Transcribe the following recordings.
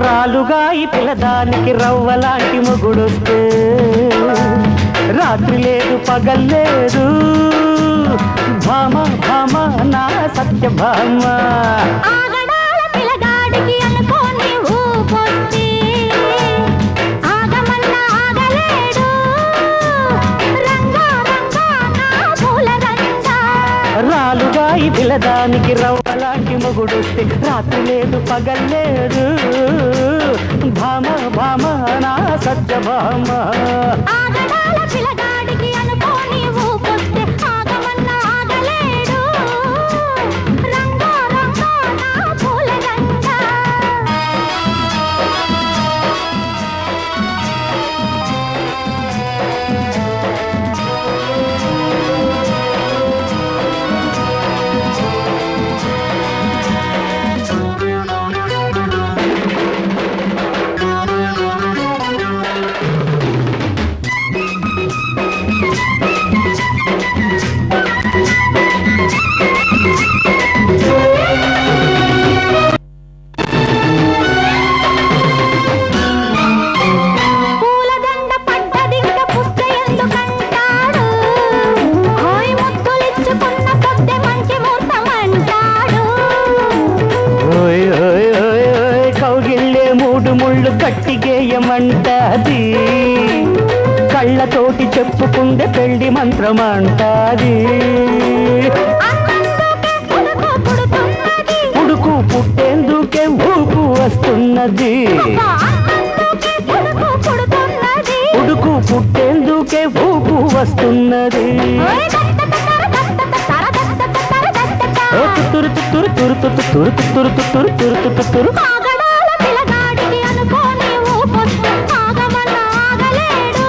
రాలుగాయి పిల్లదానికి రవ్వలాంటి మొగుడొస్తే రాత్రి లేదు పగల్లేదు భామ భామ నా సత్య భామ ఆగడాల పిల్లగాడికి అనుకోని ఊపొస్తే ఆగమన్నా ఆగలేడు రంగా రంగా నా పూల రంగా రాలుగాయి పిల్లదానికి రవ్వలాంటి మొగుడొస్తే రాత్రి లేదు పగల్లేదు భామ భామ నా సత్య భామ ఆగడాల పిల్లగాడికి అనుకోని ఊపొస్తే ఆగమన్నా ఆగలేడు రంగా రంగా నా పూల రంగా పూలదండ పడ్డదింక పుష్ట ఎందుకంటాడు హాయ్ ముద్దులిచ్చుకున్న పొద్దె మంచి ముహూర్తమంటాడు ఓయ్ ఓయ్ ఓయ్ ఓయ్ కౌగిళ్ళే మూడు ముళ్ళు కట్టిగేయమంటాది కళ్ళతోటి చెప్పుకుందే పెళ్లి మంత్రమంటాది అన్నందుకే ఉడుకు పుడుతున్నది ఉడుకు పుట్టేందుకే ఊపు వస్తున్నది అన్నందుకే ఉడుకు పుడుతున్నది ఉడుకు పుట్టేందుకే ఊపు వస్తున్నది ఓయ్ దత్తతర దత్తతర దత్తతర దత్తతర ఓ తురు తురు తురు తురు తురు తురు తురు తురు తురు ఆగడాల పిల్లగాడికి అనుకోని ఊపొస్తే ఆగమన్నా ఆగలేడు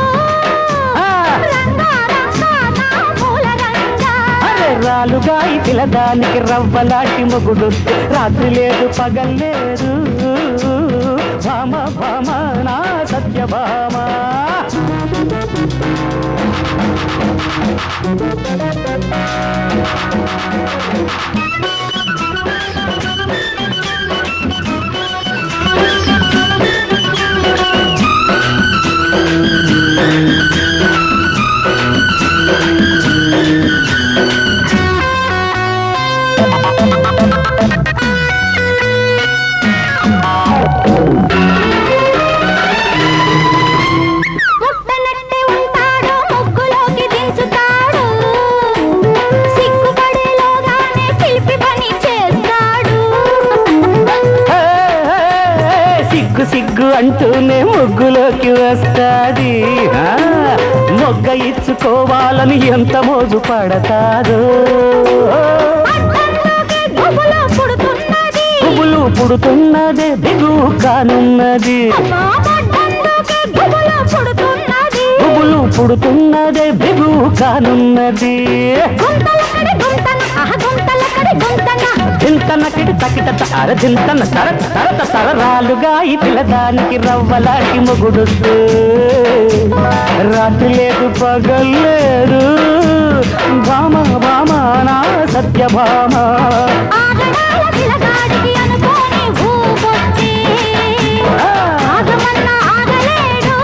రంగా రంగా నా పూల రంగా అరే రాలుగాయి పిల్లదానికి రవ్వలాంటి మొగుడొస్తే రాత్రి లేదు పగల్లేదు భామ భామ నా సత్య భామ పుట్టనట్టే ఉంటాడు ముగ్గులోకి దించుతాడు సిగ్గుపడేలోగానే పిలిపి పని చేస్తాడు హే, హే, సిగ్గు సిగ్గు అంటూనే ముగ్గులోకి వస్తాది మొగ్గ ఇచ్చుకోవాలని ఎంత మోజు పడతాదో అడ్డంలోకి గుబులు పుడుతున్నది పువ్వులు పుడుతున్నదే దిగువు కానున్నది అడ్డంలోకి గుబులు పుడుతున్నది పువ్వులు పుడుతున్నదే దిగువు కానున్నది గుంతలక్కడి గుంతన గుంతలక్కడి గుంతన చింతనకిడి తకిట తర చింతన తర తర తరరాలుగా ఈ పిల్లదానికి రవ్వలాంటి మొగుడొస్తే రాత్రి లేదు పగల్లేదు భామ భామ నా సత్య భామ ఆగడాల పిల్లగాడికి అనుకోని ఊపొచ్చి ఆగమన్నా ఆగలేడు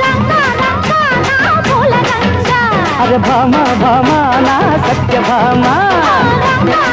రంగా రంగా నా పూల రంగా అరే భామ భామ నా సత్య భామ రంగా